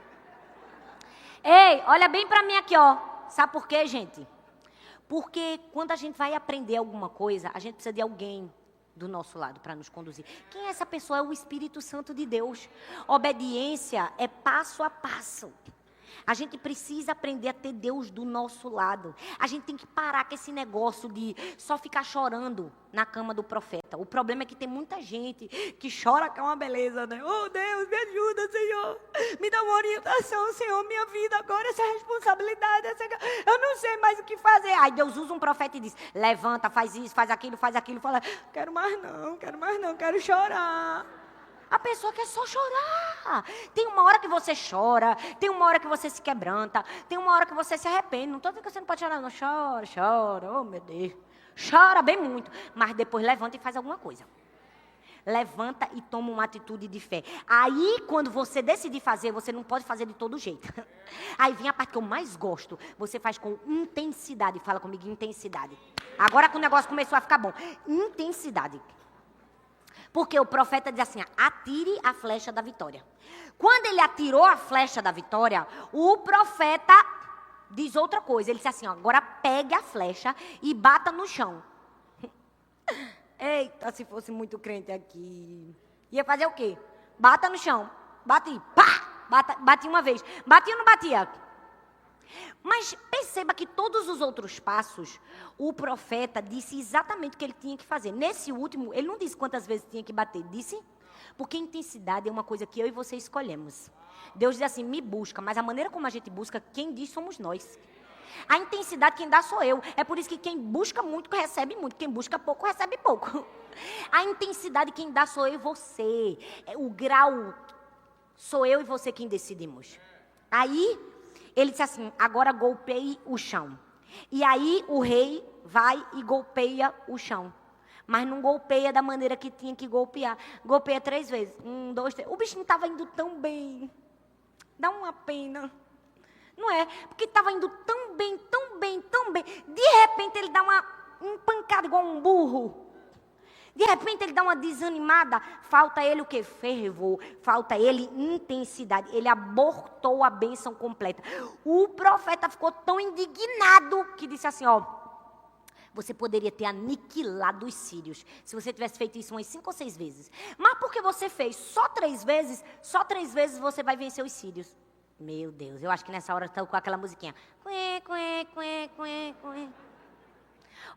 Ei, olha bem para mim aqui, ó. Sabe por quê, gente? Porque quando a gente vai aprender alguma coisa, a gente precisa de alguém do nosso lado para nos conduzir. Quem é essa pessoa? É o Espírito Santo de Deus. Obediência é passo a passo. A gente precisa aprender a ter Deus do nosso lado. A gente tem que parar com esse negócio de só ficar chorando na cama do profeta. O problema é que tem muita gente que chora que é uma beleza, né? Oh, Deus, me ajuda, Senhor. Me dá uma orientação, Senhor. Minha vida agora, essa responsabilidade. Eu não sei mais o que fazer. Aí Deus usa um profeta e diz, levanta, faz isso, faz aquilo. Fala, quero mais não, quero chorar. A pessoa quer só chorar. Tem uma hora que você chora, tem uma hora que você se quebranta, tem uma hora que você se arrepende. Não estou dizendo que você não pode chorar, não. Chora, oh meu Deus. Chora bem muito, mas depois levanta e faz alguma coisa. Levanta e toma uma atitude de fé. Aí, quando você decidir fazer, você não pode fazer de todo jeito. Aí vem a parte que eu mais gosto. Você faz com intensidade. Fala comigo, intensidade. Agora que o negócio começou a ficar bom. Intensidade. Porque o profeta diz assim, atire a flecha da vitória. Quando ele atirou a flecha da vitória, o profeta diz outra coisa. Ele disse assim, ó, agora pegue a flecha e bata no chão. Eita, se fosse muito crente aqui. Ia fazer o quê? Bata no chão. Bate, pá! Bati uma vez. Batia ou não batia? Mas perceba que todos os outros passos, o profeta disse exatamente o que ele tinha que fazer. Nesse último, ele não disse quantas vezes tinha que bater. Disse? Porque intensidade é uma coisa que eu e você escolhemos. Deus diz assim, me busca. Mas a maneira como a gente busca, quem diz somos nós. A intensidade quem dá sou eu. É por isso que quem busca muito recebe muito. Quem busca pouco recebe pouco. A intensidade quem dá sou eu e você. O grau sou eu e você quem decidimos. Aí ele disse assim, agora golpeie o chão. E aí o rei vai e golpeia o chão. Mas não golpeia da maneira que tinha que golpear. Golpeia 3 vezes. 1, 2, 3. O bichinho estava indo tão bem. Dá uma pena. Não é? Porque estava indo tão bem, tão bem, tão bem. De repente ele dá uma pancada igual um burro. De repente ele dá uma desanimada. Falta ele o quê? Fervor. Falta ele intensidade. Ele abortou a bênção completa. O profeta ficou tão indignado que disse assim, ó. Você poderia ter aniquilado os sírios. Se você tivesse feito isso umas 5 ou 6 vezes. Mas porque você fez só 3 vezes, só 3 vezes você vai vencer os sírios. Meu Deus, eu acho que nessa hora está com aquela musiquinha. Cuê, cuê, cuê, cuê, cuê.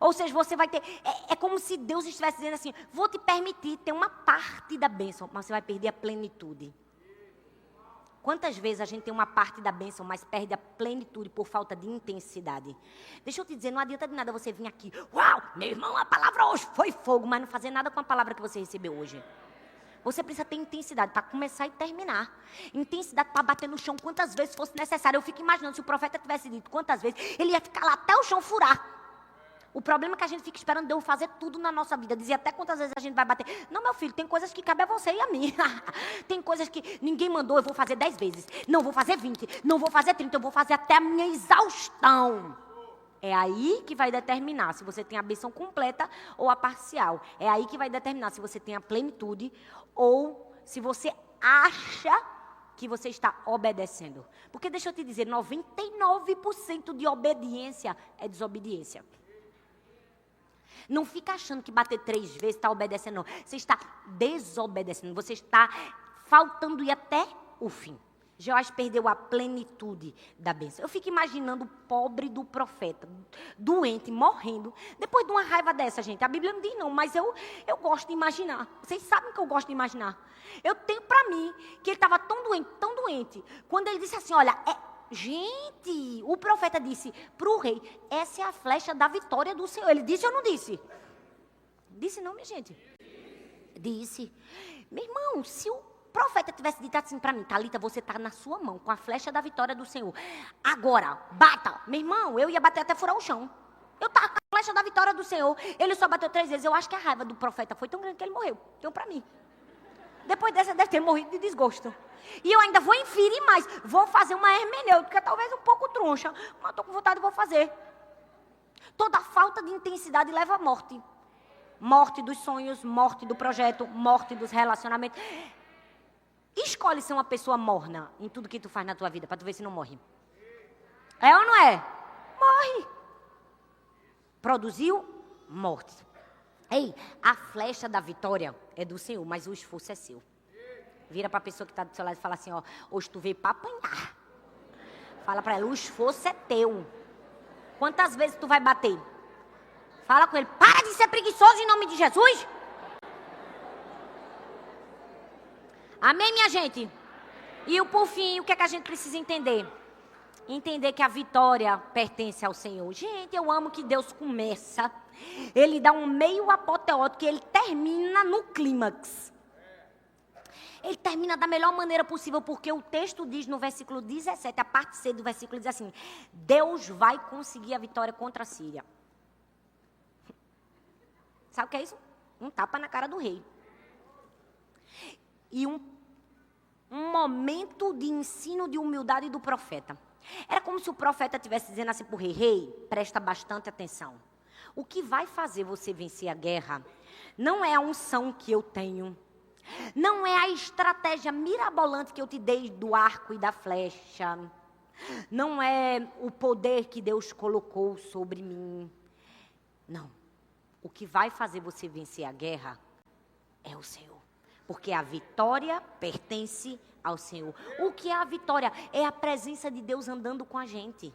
Ou seja, você vai ter... É como se Deus estivesse dizendo assim, vou te permitir ter uma parte da bênção, mas você vai perder a plenitude. Quantas vezes a gente tem uma parte da bênção, mas perde a plenitude por falta de intensidade? Deixa eu te dizer, não adianta de nada você vir aqui. Uau, meu irmão, a palavra hoje foi fogo, mas não fazer nada com a palavra que você recebeu hoje. Você precisa ter intensidade para começar e terminar. Intensidade para bater no chão quantas vezes fosse necessário. Eu fico imaginando, se o profeta tivesse dito quantas vezes, ele ia ficar lá até o chão furar. O problema é que a gente fica esperando Deus fazer tudo na nossa vida. Dizia até quantas vezes a gente vai bater. Não, meu filho, tem coisas que cabem a você e a mim. Tem coisas que ninguém mandou, eu vou fazer 10 vezes. Não vou fazer 20, não vou fazer 30, eu vou fazer até a minha exaustão. É aí que vai determinar se você tem a bênção completa ou a parcial. É aí que vai determinar se você tem a plenitude ou se você acha que você está obedecendo. Porque deixa eu te dizer, 99% de obediência é desobediência. Não fica achando que bater 3 vezes está obedecendo, não. Você está desobedecendo, você está faltando ir até o fim. Joás perdeu a plenitude da bênção. Eu fico imaginando o pobre do profeta, doente, morrendo. Depois de uma raiva dessa, gente, a Bíblia não diz não, mas eu gosto de imaginar. Vocês sabem que eu gosto de imaginar. Eu tenho para mim que ele estava tão doente, quando ele disse assim, olha, gente, o profeta disse para o rei, essa é a flecha da vitória do Senhor. Ele disse ou não disse? Disse não, minha gente. Disse. Meu irmão, se o profeta tivesse dito assim para mim, Thalita, você está na sua mão, com a flecha da vitória do Senhor. Agora, bata. Meu irmão, eu ia bater até furar o chão. Eu estava com a flecha da vitória do Senhor. Ele só bateu 3 vezes. Eu acho que a raiva do profeta foi tão grande que ele morreu. Então, para mim. Depois dessa, deve ter morrido de desgosto. E eu ainda vou inferir mais. Vou fazer uma hermenêutica, talvez um pouco troncha. Mas estou com vontade, vou fazer. Toda falta de intensidade leva à morte. Morte dos sonhos, morte do projeto, morte dos relacionamentos. Escolhe ser uma pessoa morna em tudo que tu faz na tua vida, para tu ver se não morre. É ou não é? Morre. Produziu morte. Ei, a flecha da vitória é do Senhor, mas o esforço é seu. Vira para a pessoa que está do seu lado e fala assim, ó, hoje tu veio para apanhar. Fala para ela, o esforço é teu. Quantas vezes tu vai bater? Fala com ele, para de ser preguiçoso em nome de Jesus. Amém, minha gente? E por fim, o que é que a gente precisa entender? Entender que a vitória pertence ao Senhor. Gente, eu amo que Deus começa. Ele dá um meio apoteótico que ele termina no clímax. Ele termina da melhor maneira possível, porque o texto diz no versículo 17, a parte C do versículo diz assim, Deus vai conseguir a vitória contra a Síria. Sabe o que é isso? Um tapa na cara do rei. E um momento de ensino de humildade do profeta. Era como se o profeta estivesse dizendo assim para o rei: rei, presta bastante atenção. O que vai fazer você vencer a guerra não é a unção que eu tenho, não é a estratégia mirabolante que eu te dei do arco e da flecha, não é o poder que Deus colocou sobre mim. Não. O que vai fazer você vencer a guerra é o Senhor. Porque a vitória pertence ao Senhor. O que é a vitória? É a presença de Deus andando com a gente.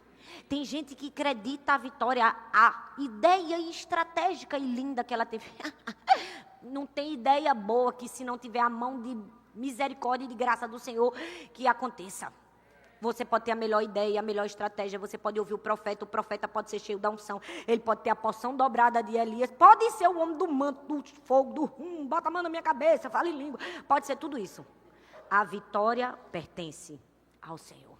Tem gente que acredita a vitória, a ideia estratégica e linda que ela teve. Não tem ideia boa que se não tiver a mão de misericórdia e de graça do Senhor que aconteça. Você pode ter a melhor ideia, a melhor estratégia, você pode ouvir o profeta pode ser cheio da unção, ele pode ter a porção dobrada de Elias, pode ser o homem do manto, do fogo, bota a mão na minha cabeça, fala em língua, pode ser tudo isso. A vitória pertence ao Senhor.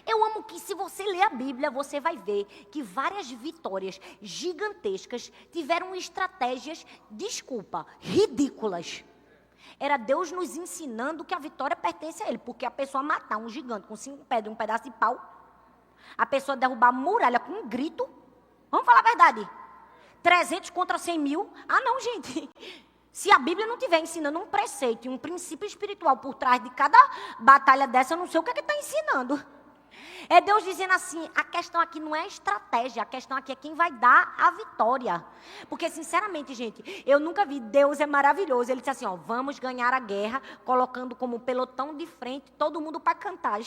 Eu amo que se você ler a Bíblia, você vai ver que várias vitórias gigantescas tiveram estratégias, ridículas. Era Deus nos ensinando que a vitória pertence a Ele. Porque a pessoa matar um gigante com 5 pedras e um pedaço de pau, a pessoa derrubar a muralha com um grito, vamos falar a verdade, 300 contra 100 mil, não gente, se a Bíblia não estiver ensinando um preceito e um princípio espiritual por trás de cada batalha dessa, eu não sei o que está ensinando. É Deus dizendo assim, a questão aqui não é estratégia, a questão aqui é quem vai dar a vitória. Porque, sinceramente, gente, eu nunca vi, Deus é maravilhoso. Ele disse assim, vamos ganhar a guerra, colocando como pelotão de frente todo mundo para cantar.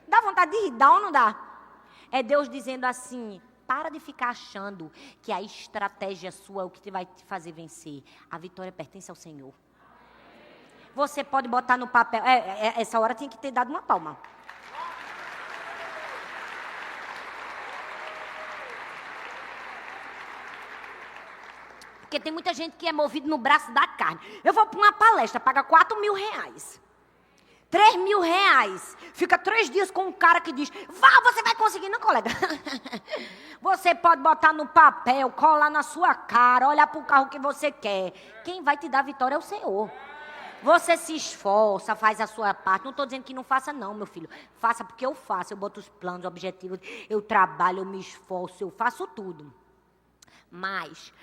Dá vontade de rir, dá ou não dá? É Deus dizendo assim, para de ficar achando que a estratégia sua é o que vai te fazer vencer. A vitória pertence ao Senhor. Você pode botar no papel, essa hora tinha que ter dado uma palma. Porque tem muita gente que é movido no braço da carne. Eu vou para uma palestra, paga 4 mil reais. 3 mil reais. Fica 3 dias com um cara que diz, vá, você vai conseguir. Não, colega. Você pode botar no papel, colar na sua cara, olhar para o carro que você quer. Quem vai te dar vitória é o Senhor. Você se esforça, faz a sua parte. Não estou dizendo que não faça não, meu filho. Faça porque eu faço. Eu boto os planos, objetivos. Eu trabalho, eu me esforço, eu faço tudo. Mas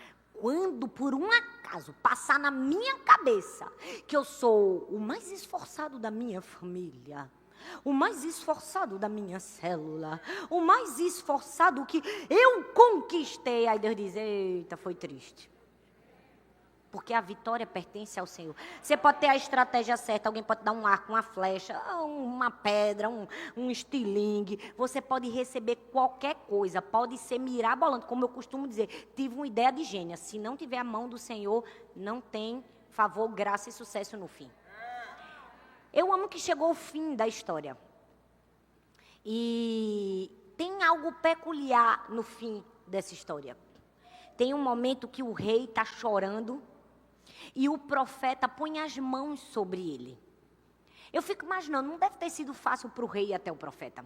quando por um acaso passar na minha cabeça que eu sou o mais esforçado da minha família, o mais esforçado da minha célula, o mais esforçado que eu conquistei, aí Deus diz, eita, foi triste. Porque a vitória pertence ao Senhor. Você pode ter a estratégia certa, alguém pode dar um arco, uma flecha, uma pedra, um estilingue. Você pode receber qualquer coisa, pode ser mirabolante. Como eu costumo dizer, tive uma ideia de gênia. Se não tiver a mão do Senhor, não tem favor, graça e sucesso no fim. Eu amo que chegou o fim da história. E tem algo peculiar no fim dessa história. Tem um momento que o rei está chorando e o profeta põe as mãos sobre ele. Eu fico imaginando, não deve ter sido fácil para o rei ir até o profeta.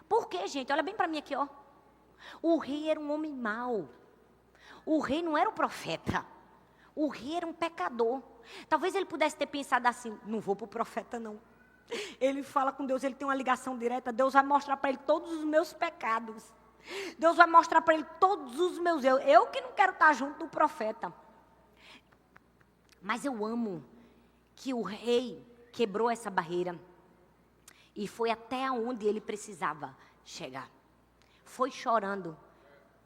Por quê, gente? Olha bem para mim aqui, ó. O rei era um homem mau. O rei não era o profeta. O rei era um pecador. Talvez ele pudesse ter pensado assim, não vou para o profeta, não. Ele fala com Deus, ele tem uma ligação direta. Deus vai mostrar para ele todos os meus pecados. Deus vai mostrar para ele todos os meus erros. Eu que não quero estar junto do profeta. Mas eu amo que o rei quebrou essa barreira e foi até onde ele precisava chegar. Foi chorando,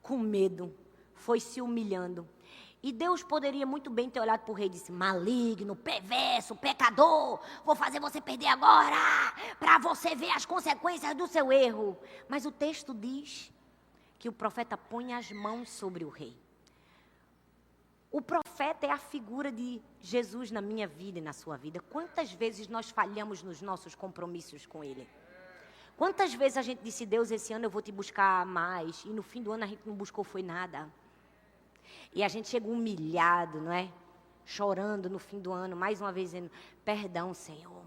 com medo, foi se humilhando. E Deus poderia muito bem ter olhado para o rei e disse, maligno, perverso, pecador, vou fazer você perder agora, para você ver as consequências do seu erro. Mas o texto diz que o profeta põe as mãos sobre o rei. O profeta é a figura de Jesus na minha vida e na sua vida. Quantas vezes nós falhamos nos nossos compromissos com Ele? Quantas vezes a gente disse, Deus, esse ano eu vou te buscar mais, e no fim do ano a gente não buscou foi nada. E a gente chega humilhado, não é? Chorando no fim do ano, mais uma vez dizendo, perdão, Senhor.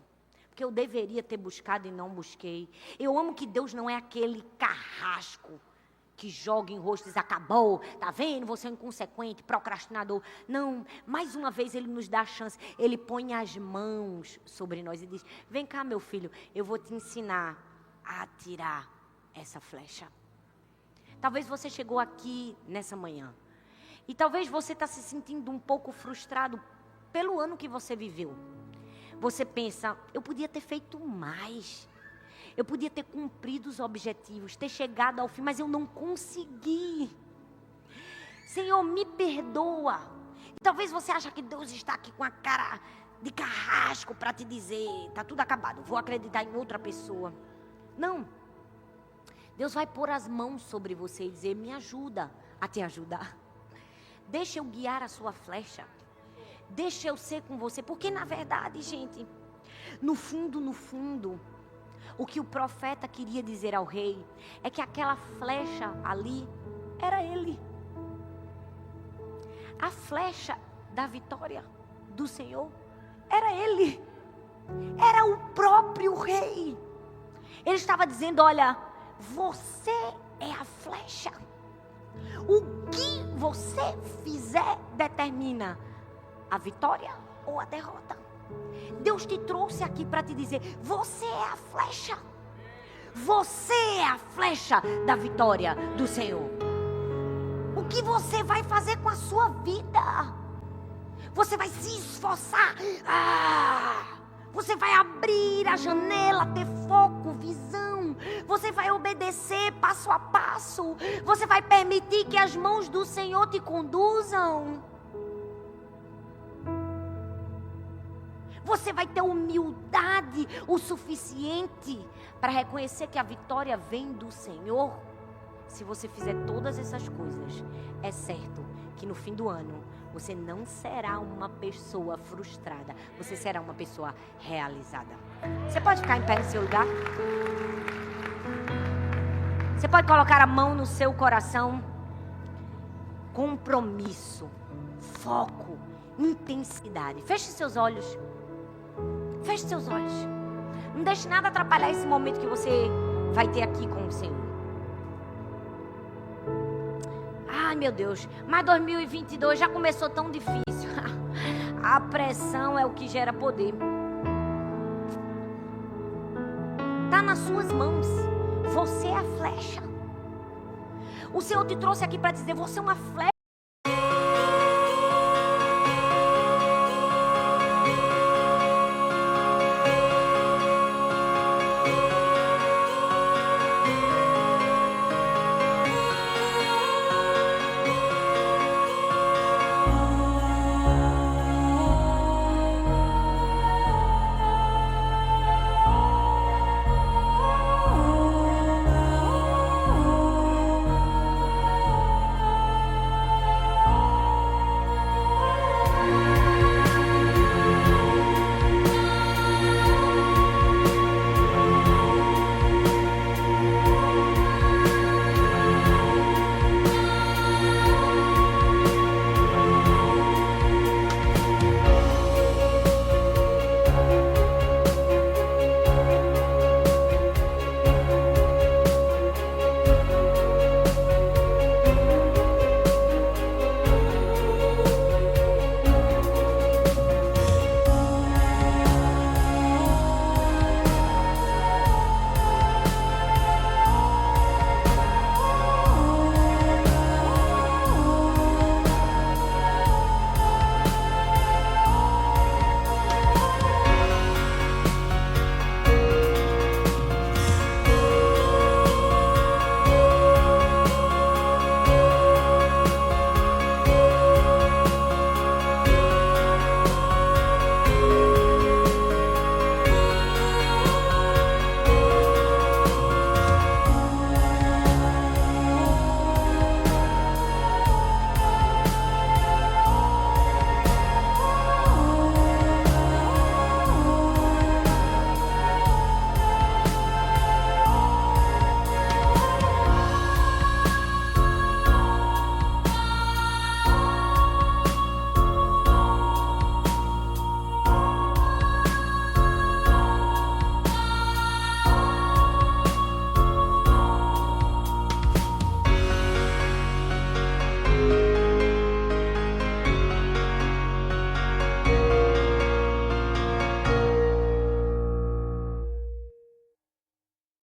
Porque eu deveria ter buscado e não busquei. Eu amo que Deus não é aquele carrasco que joga em rosto, diz, acabou, tá vendo? Você é um inconsequente, procrastinador. Não, mais uma vez ele nos dá a chance. Ele põe as mãos sobre nós e diz, vem cá, meu filho, eu vou te ensinar a atirar essa flecha. Talvez você chegou aqui nessa manhã e talvez você está se sentindo um pouco frustrado pelo ano que você viveu. Você pensa, eu podia ter feito mais. Eu podia ter cumprido os objetivos, ter chegado ao fim, mas eu não consegui. Senhor, me perdoa. E talvez você ache que Deus está aqui com a cara de carrasco para te dizer, está tudo acabado, vou acreditar em outra pessoa. Não. Deus vai pôr as mãos sobre você e dizer, me ajuda a te ajudar. Deixa eu guiar a sua flecha. Deixa eu ser com você. Porque na verdade, gente, no fundo, o que o profeta queria dizer ao rei é que aquela flecha ali era ele. A flecha da vitória do Senhor era ele. Era o próprio rei. Ele estava dizendo, olha, você é a flecha. O que você fizer determina a vitória ou a derrota. Deus te trouxe aqui para te dizer, você é a flecha. Você é a flecha da vitória do Senhor. O que você vai fazer com a sua vida? Você vai se esforçar. Você vai abrir a janela, ter foco, visão. Você vai obedecer passo a passo. Você vai permitir que as mãos do Senhor te conduzam. Você vai ter humildade o suficiente para reconhecer que a vitória vem do Senhor. Se você fizer todas essas coisas, é certo que no fim do ano você não será uma pessoa frustrada. Você será uma pessoa realizada. Você pode ficar em pé no seu lugar? Você pode colocar a mão no seu coração. Compromisso, foco, intensidade. Feche seus olhos. Feche seus olhos. Não deixe nada atrapalhar esse momento que você vai ter aqui com o Senhor. Ai, meu Deus. Mas 2022 já começou tão difícil. A pressão é o que gera poder. Está nas suas mãos. Você é a flecha. O Senhor te trouxe aqui para dizer, você é uma flecha